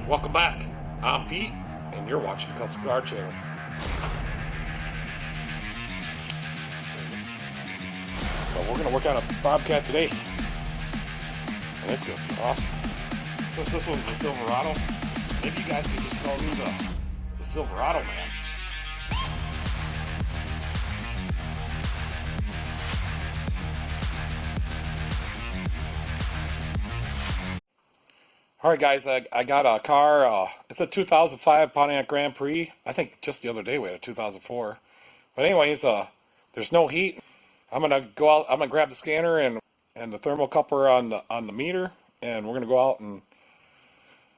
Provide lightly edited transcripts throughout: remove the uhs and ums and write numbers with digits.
Welcome back. I'm Pete, and you're watching the Custom Car Channel. But we're going to work on a Bobcat today, and it's going to be awesome. Since this one's a Silverado, maybe you guys can just call me the Silverado Man. Alright guys, I got a car, it's a 2005 Pontiac Grand Prix. I think just the other day we had a 2004. But anyways, there's no heat. I'm going to go out, I'm going to grab the scanner and the thermocouple on the meter, and we're going to go out and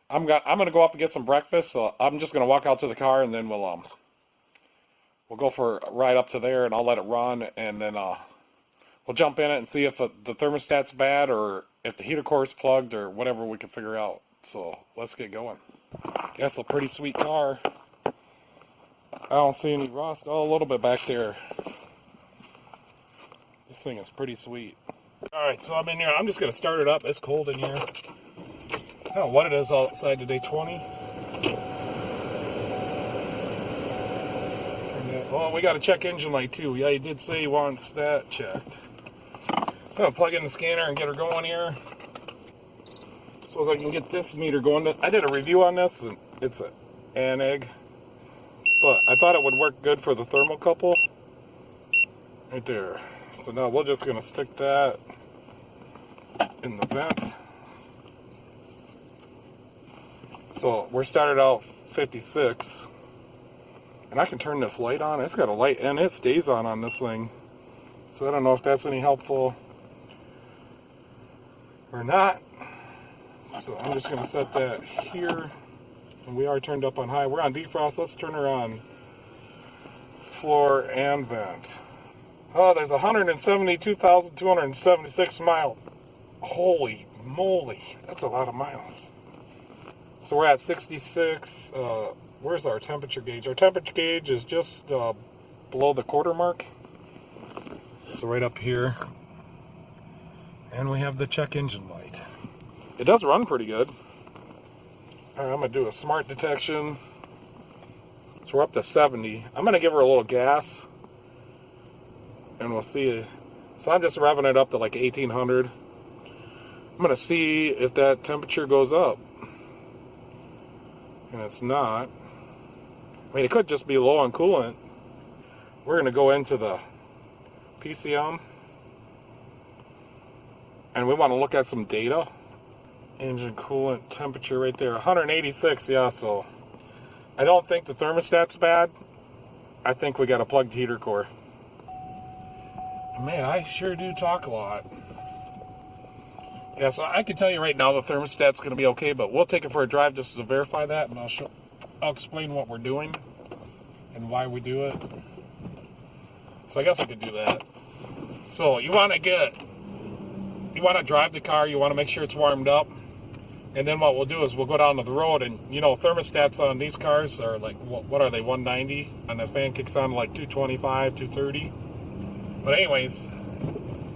I'm going to go up and get some breakfast. So I'm just going to walk out to the car, and then we'll go for a ride up to there, and I'll let it run, and then we'll jump in it and see if the thermostat's bad or if the heater core is plugged or whatever we can figure out. So let's get going. Guess a pretty sweet car. I don't see any rust. Oh, a little bit back there. This thing is pretty sweet. Alright, so I'm in here. I'm just going to start it up. It's cold in here. I don't know what it is outside today, 20. Oh, we got to check engine light too. Yeah, he did say he wants that checked. I'm going to plug in the scanner and get her going here. Suppose I can get this meter going. I did a review on this, and it's an ANEG. But I thought it would work good for the thermocouple. Right there. So now we're just going to stick that in the vent. So we're started out 56. And I can turn this light on. It's got a light, and it stays on this thing. So I don't know if that's any helpful or not. So I'm just going to set that here. And we are turned up on high. We're on defrost. Let's turn her on floor and vent. Oh, there's 172,276 miles. Holy moly. That's a lot of miles. So we're at 66. Where's our temperature gauge? Our temperature gauge is just below the quarter mark. So right up here. And we have the check engine light. It does run pretty good. Alright, I'm going to do a smart detection. So we're up to 70. I'm going to give her a little gas. And we'll see. So I'm just revving it up to like 1800. I'm going to see if that temperature goes up. And it's not. I mean, it could just be low on coolant. We're going to go into the PCM. And we want to look at some data. Engine coolant temperature right there. 186, yeah, so I don't think the thermostat's bad. I think we got a plugged heater core. Man, I sure do talk a lot. Yeah, so I can tell you right now the thermostat's going to be okay, but we'll take it for a drive just to verify that, and I'll explain what we're doing and why we do it. So I guess I could do that. So you want to drive the car, you want to make sure it's warmed up, and then what we'll do is we'll go down to the road, and you know, thermostats on these cars are like, what are they, 190? And the fan kicks on like 225, 230. But anyways,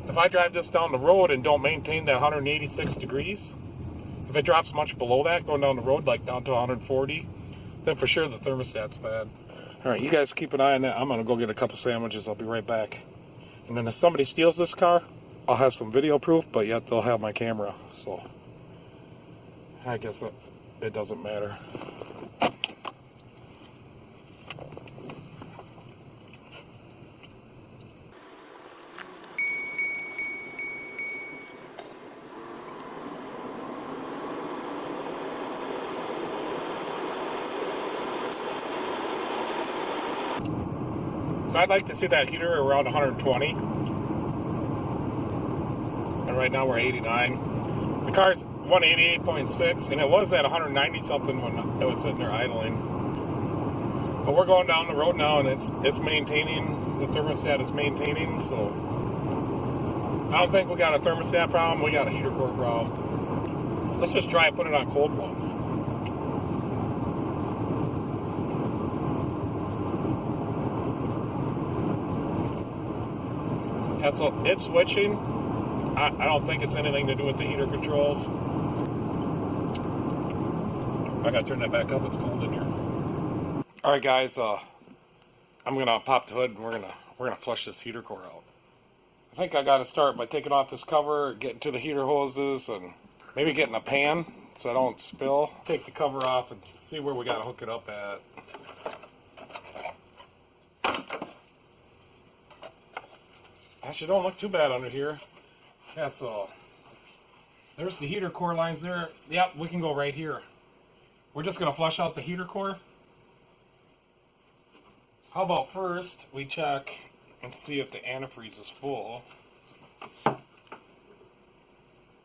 if I drive this down the road and don't maintain that 186 degrees, if it drops much below that going down the road, like down to 140, then for sure the thermostat's bad. Alright, you guys keep an eye on that. I'm going to go get a couple sandwiches. I'll be right back. And then if somebody steals this car, I'll have some video proof, but yet they'll have my camera. So I guess it doesn't matter. So I'd like to see that heater around 120. And right now we're 89. The car's 188.6, and it was at 190 something when it was sitting there idling. But we're going down the road now, and it's maintaining. The thermostat is maintaining, so I don't think we got a thermostat problem. We got a heater core problem. Let's just try and put it on cold ones. Yeah, so it's switching. I don't think it's anything to do with the heater controls. I gotta turn that back up. It's cold in here. All right, guys. I'm gonna pop the hood and we're gonna flush this heater core out. I think I gotta start by taking off this cover, getting to the heater hoses, and maybe getting a pan so I don't spill. Take the cover off and see where we gotta hook it up at. Actually, don't look too bad under here. Yeah, so there's the heater core lines there. Yep, we can go right here. We're just gonna flush out the heater core. How about first we check and see if the antifreeze is full.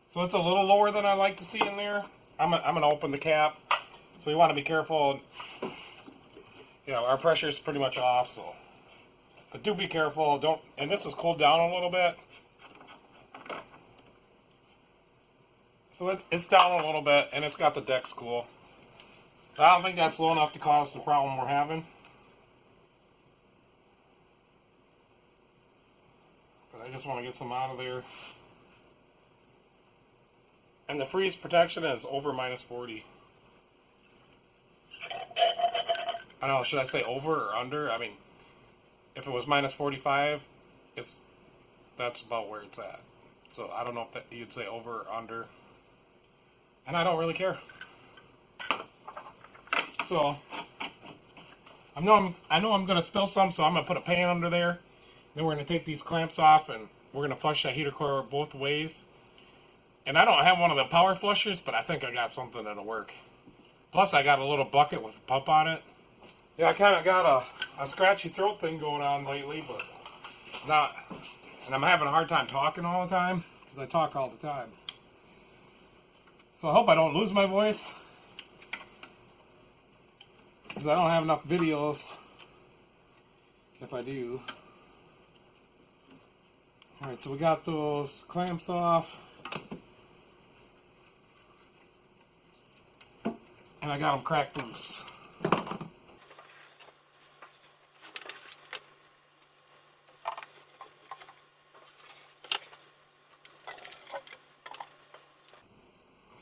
So it's a little lower than I like to see in there. I'm gonna open the cap. So you want to be careful. You know, our pressure is pretty much off, so. But do be careful. Don't. And this is cooled down a little bit. So it's down a little bit, and it's got the deck cool. I don't think that's low enough to cause the problem we're having. I just want to get some out of there. And the freeze protection is over -40. I don't know, should I say over or under? I mean, if it was -45, that's about where it's at. So I don't know if you'd say over or under. And I don't really care. So I know I'm going to spill some, so I'm going to put a pan under there. Then we're going to take these clamps off and we're going to flush that heater core both ways. And I don't have one of the power flushers, but I think I got something that'll work. Plus I got a little bucket with a pump on it. Yeah, I kind of got a scratchy throat thing going on lately, but not. And I'm having a hard time talking all the time, because I talk all the time. So I hope I don't lose my voice, because I don't have enough videos if I do. Alright, so we got those clamps off. And I got them cracked loose.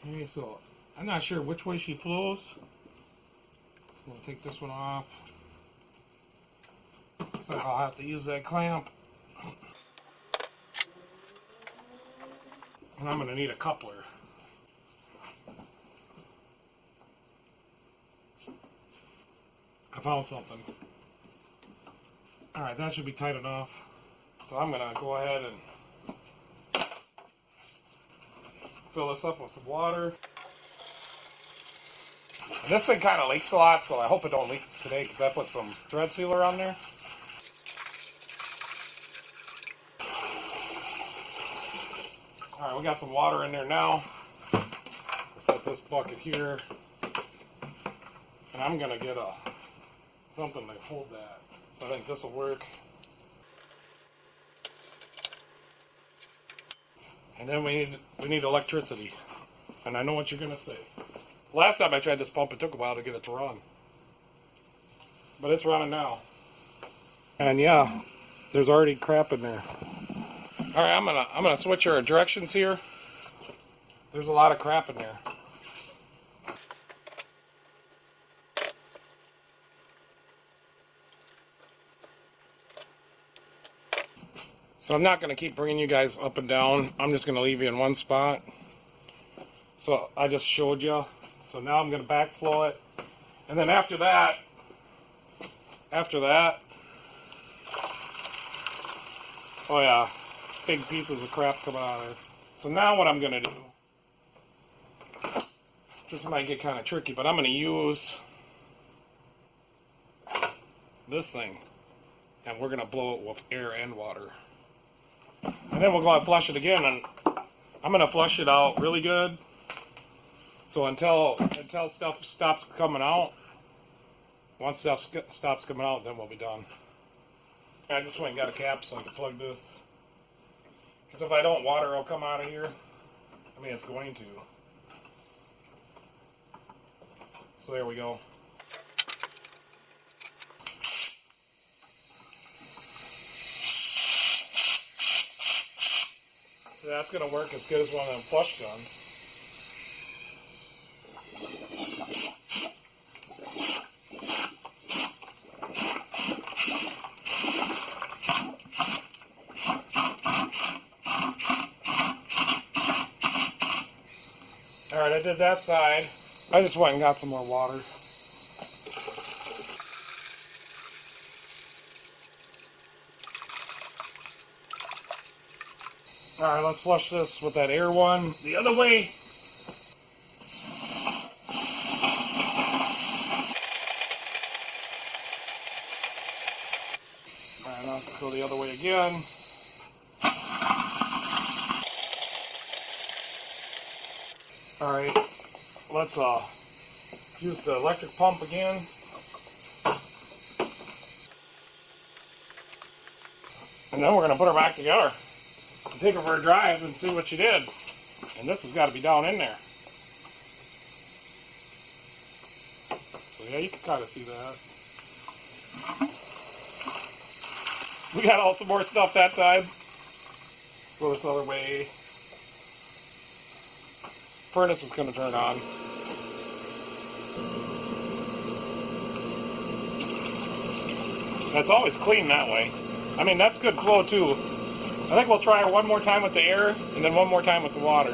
Okay, so I'm not sure which way she flows. So we'll take this one off. So I'll have to use that clamp. And I'm going to need a coupler. I found something. Alright, that should be tight enough. So I'm going to go ahead and fill this up with some water. And this thing kind of leaks a lot, so I hope it don't leak today because I put some thread sealer on there. Alright, we got some water in there now. We'll set this bucket here. And I'm going to get something to hold that. So I think this will work. And then we need electricity. And I know what you're going to say. Last time I tried this pump, it took a while to get it to run. But it's running now. And yeah, there's already crap in there. Alright, I'm gonna switch our directions here. There's a lot of crap in there. So I'm not going to keep bringing you guys up and down. I'm just going to leave you in one spot. So I just showed you. So now I'm going to backflow it. And then after that, oh yeah, big pieces of crap come out of it. So now what I'm going to do, this might get kind of tricky, but I'm going to use this thing. And we're going to blow it with air and water. And then we'll go and flush it again, and I'm going to flush it out really good. So until stuff stops coming out, once stuff stops coming out, then we'll be done. I just went and got a cap so I can plug this. Because if I don't, water will come out of here. I mean, it's going to. So there we go. So that's going to work as good as one of them flush guns. did that side. I just went and got some more water. Alright, let's flush this with that air one the other way. Alright, let's go the other way again. Alright, let's use the electric pump again. And then we're going to put her back together. And take her for a drive and see what she did. And this has got to be down in there. So yeah, you can kind of see that. We got all some more stuff that time. Let's go this other way. Furnace is going to turn on. That's always clean that way. I mean, that's good flow too. I think we'll try it one more time with the air and then one more time with the water.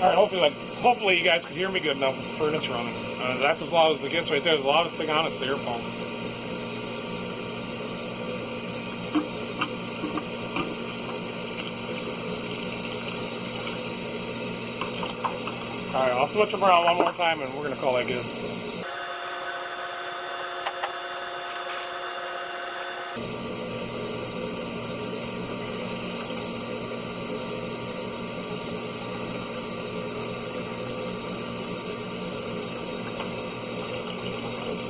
Alright, hopefully you guys can hear me good enough with the furnace running. That's as loud as it gets right there. The loudest thing on is the air pump. Alright, I'll switch them around one more time and we're going to call that good.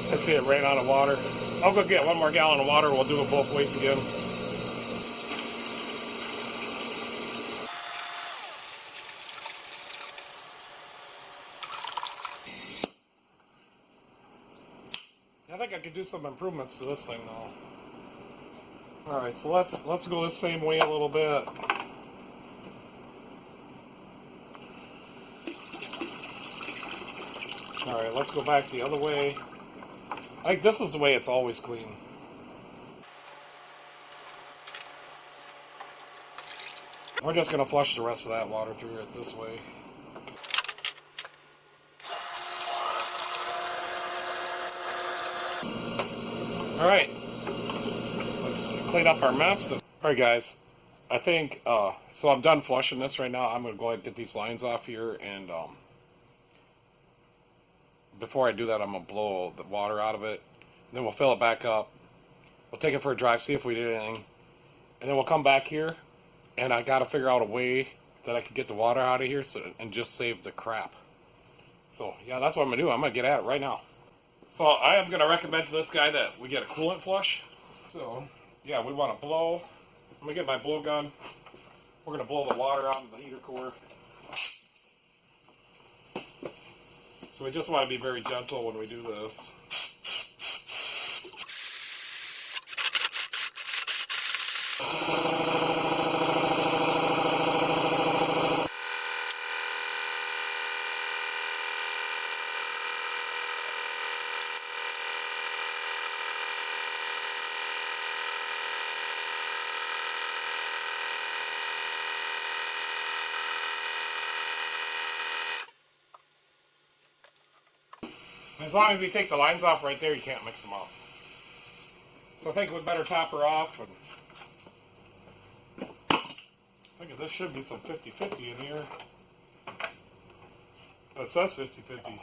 I see it ran out of water. I'll go get one more gallon of water. We'll do it both ways again. I think I could do some improvements to this thing though. Alright, so let's go the same way a little bit. Alright, let's go back the other way. Like, this is the way it's always clean. We're just going to flush the rest of that water through it this way. Alright. Let's clean up our mess. Alright guys, I think, so I'm done flushing this right now. I'm going to go ahead and get these lines off here and, before I do that, I'm going to blow the water out of it. And then we'll fill it back up. We'll take it for a drive, see if we did anything. And then we'll come back here. And I got to figure out a way that I can get the water out of here and just save the crap. So, yeah, that's what I'm going to do. I'm going to get at it right now. So, I am going to recommend to this guy that we get a coolant flush. So, yeah, we want to blow. I'm going to get my blow gun. We're going to blow the water out of the heater core. So we just want to be very gentle when we do this. As long as you take the lines off right there, you can't mix them up. So I think we'd better top her off. And I think this should be some 50-50 in here. It says 50-50.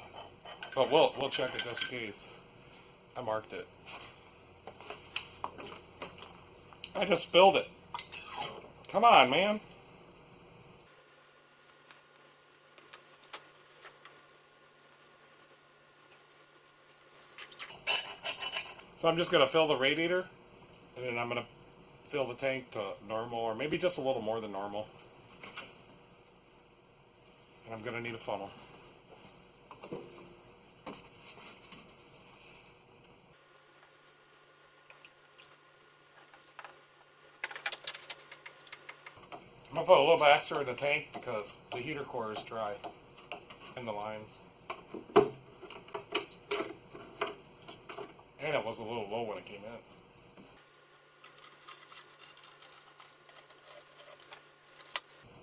But we'll check it just in case. I marked it. I just spilled it. Come on, man. So I'm just going to fill the radiator, and then I'm going to fill the tank to normal, or maybe just a little more than normal. And I'm going to need a funnel. put a little bit extra in the tank because the heater core is dry in the lines. And it was a little low when it came in.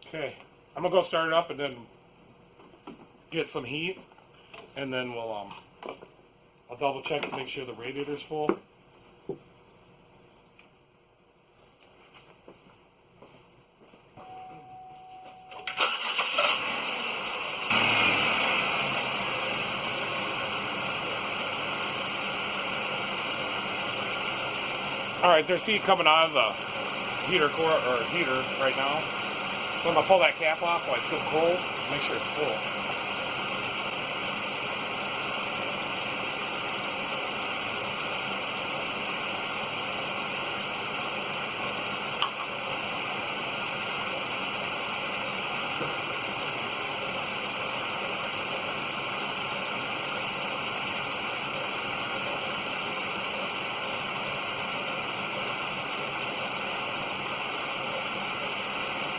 Okay, I'm gonna go start it up and then get some heat, and then I'll double check to make sure the radiator's full. Alright, there's heat coming out of the heater core or heater right now. So I'm gonna pull that cap off while it's still cold, make sure it's full.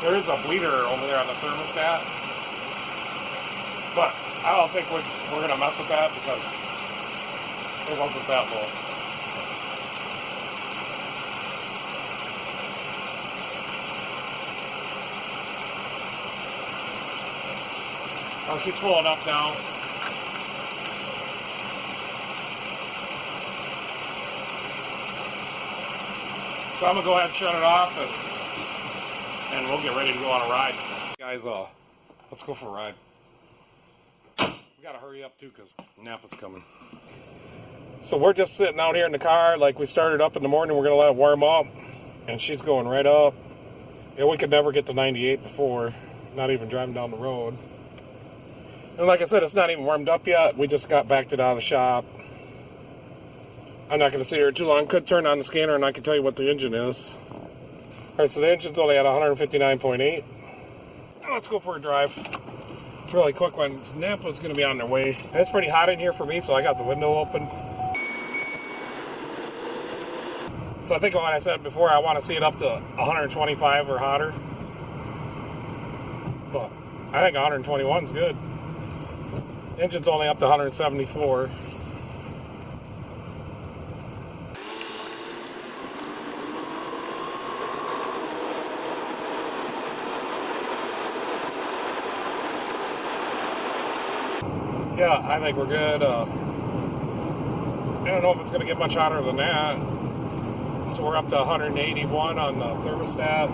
There is a bleeder over there on the thermostat, but I don't think we're going to mess with that because it wasn't that low. Oh, she's full enough now. So I'm going to go ahead and shut it off and we'll get ready to go on a ride. Guys, let's go for a ride. We gotta hurry up too because Napa's coming. So we're just sitting out here in the car like we started up in the morning. We're gonna let it warm up and she's going right up. Yeah, we could never get to 98 before, not even driving down the road. And like I said, it's not even warmed up yet. We just got backed it out of the shop. I'm not gonna sit here too long. Could turn on the scanner and I can tell you what the engine is. Alright, so the engine's only at 159.8. Let's go for a drive. It's a really quick one. Napa's going to be on their way. And it's pretty hot in here for me, so I got the window open. So I think what I said before, I want to see it up to 125 or hotter. But I think 121 is good. Engine's only up to 174. Yeah, I think we're good. I don't know if it's going to get much hotter than that. So we're up to 181 on the thermostat.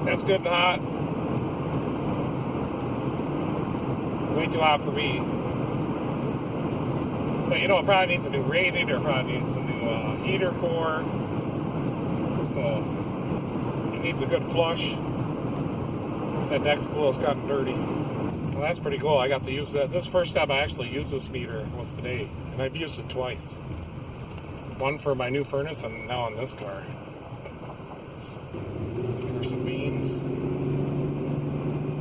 That's good and hot. Way too hot for me. But you know, it probably needs a new radiator, probably needs a new heater core. So it needs a good flush. That next glue has gotten dirty. Well, that's pretty cool. I got to use that. This is the first time I actually used this meter was today. And I've used it twice. One for my new furnace and now on this car. Give her some beans.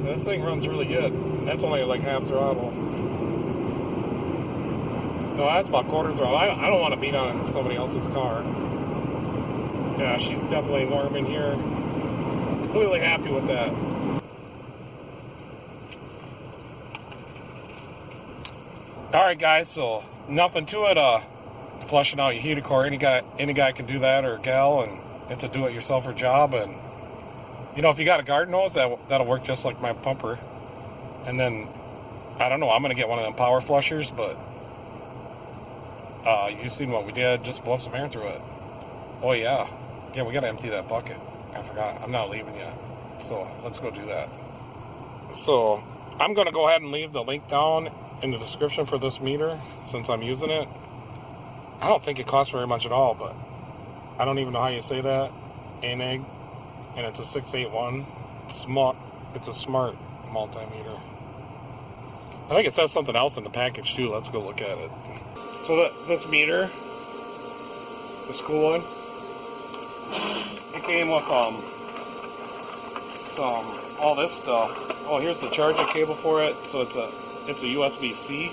This thing runs really good. That's only like half throttle. No, that's about quarter throttle. I don't want to beat on somebody else's car. Yeah, she's definitely warm in here. Completely happy with that. Alright guys, so nothing to it, flushing out your heater core. Any guy can do that, or gal, and it's a do-it-yourselfer job. And you know, if you got a garden hose, that'll work just like my pumper. And then I don't know, I'm gonna get one of them power flushers, but you seen what we did, just blow some air through it. Oh yeah, we gotta empty that bucket. I forgot, I'm not leaving yet, so let's go do that. So I'm gonna go ahead and leave the link down in the description for this meter since I'm using it. I don't think it costs very much at all, but I don't even know how you say that. ANEG, and it's a 681 smart. It's a smart multimeter. I think it says something else in the package too. Let's go look at it. So this meter, this cool one, it came with all this stuff. Oh, here's the charging cable for it. So it's a USB-C.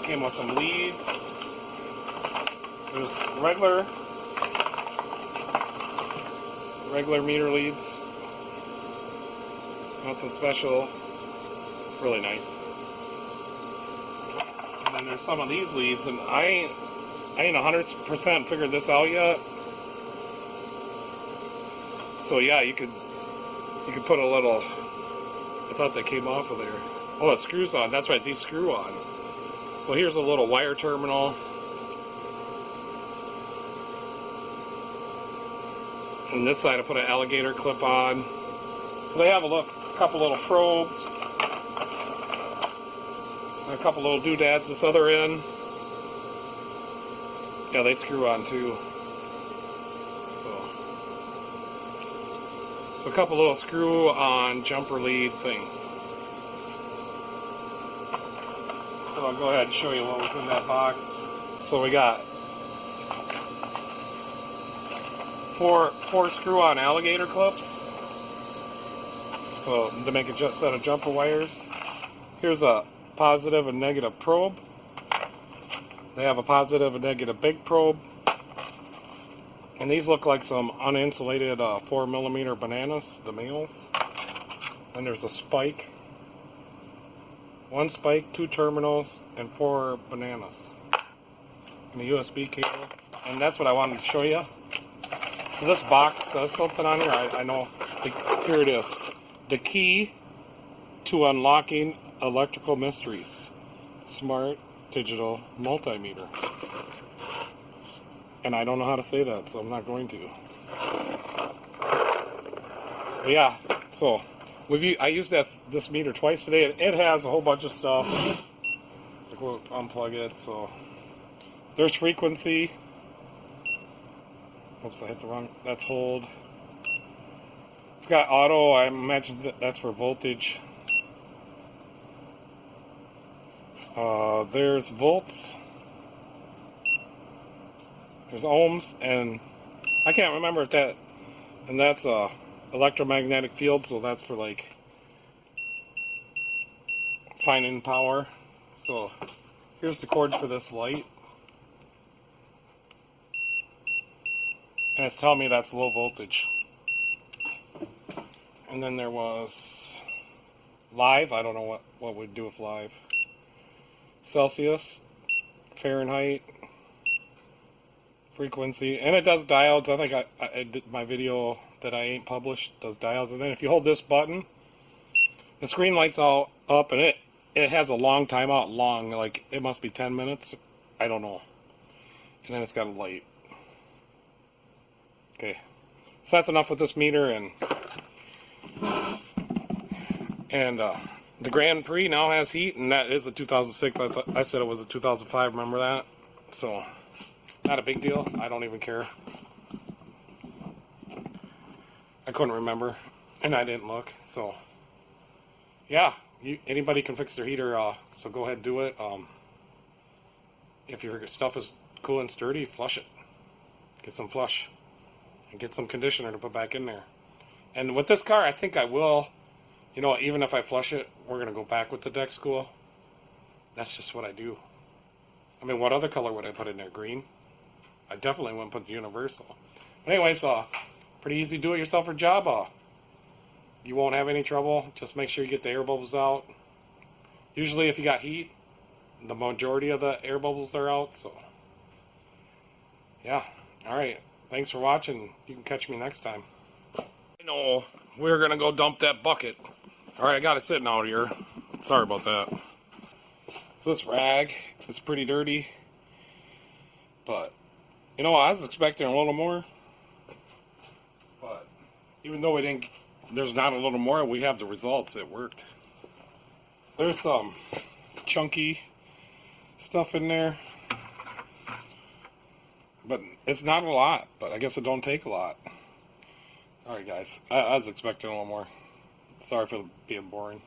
Came with some leads. There's regular regular meter leads. Nothing special. Really nice. And then there's some of these leads, and I ain't 100% figured this out yet. So yeah, you could put a little. I thought they came off of there. Oh, it screws on. That's right, these screw on. So here's a little wire terminal. And this side I put an alligator clip on. So they have a couple little probes. And a couple little doodads this other end. Yeah, they screw on too. So a couple little screw on jumper lead things. So I'll go ahead and show you what was in that box. So we got four screw-on alligator clips. So to make a set of jumper wires. Here's a positive and negative probe. They have a positive and negative big probe. And these look like some uninsulated 4mm bananas, the males. And there's a spike. One spike, 2 terminals, and 4 bananas. And a USB cable. And that's what I wanted to show you. So this box says something on here. I know. Here it is. The key to unlocking electrical mysteries. Smart digital multimeter. And I don't know how to say that, so I'm not going to. But yeah, so I used this meter twice today, and it has a whole bunch of stuff. We'll unplug it. So there's frequency. Oops, I hit the wrong. That's hold. It's got auto. I imagine that's for voltage. There's volts. There's ohms, and I can't remember if that, and that's electromagnetic field, so that's for like finding power. So here's the cord for this light, and it's telling me that's low voltage. And then there was live. I don't know what we'd do with live. Celsius, Fahrenheit, frequency, and it does diodes. I think I did my video that I ain't published does diodes. And then if you hold this button, the screen lights all up, and it has a long timeout. Long, like it must be 10 minutes. I don't know. And then it's got a light. Okay, so that's enough with this meter. And the Grand Prix now has heat, and that is a 2006. I said it was a 2005. Remember that? So not a big deal. I don't even care. I couldn't remember, and I didn't look. So yeah, anybody can fix their heater. So go ahead and do it. If your stuff is cool and sturdy, flush it. Get some flush, and get some conditioner to put back in there. And with this car, I think I will. You know, even if I flush it, we're going to go back with the deck school. That's just what I do. I mean, what other color would I put in there? Green? I definitely wouldn't put the universal. But anyways, pretty easy do-it-yourselfer job. You won't have any trouble. Just make sure you get the air bubbles out. Usually if you got heat, the majority of the air bubbles are out. So, yeah. Alright. Thanks for watching. You can catch me next time. I know. We're going to go dump that bucket. Alright, I got it sitting out here. Sorry about that. So this rag is pretty dirty. But, you know, I was expecting a little more. But, even though there's not a little more, we have the results. It worked. There's some chunky stuff in there. But it's not a lot. But I guess it don't take a lot. Alright guys, I was expecting a little more. Sorry for being boring.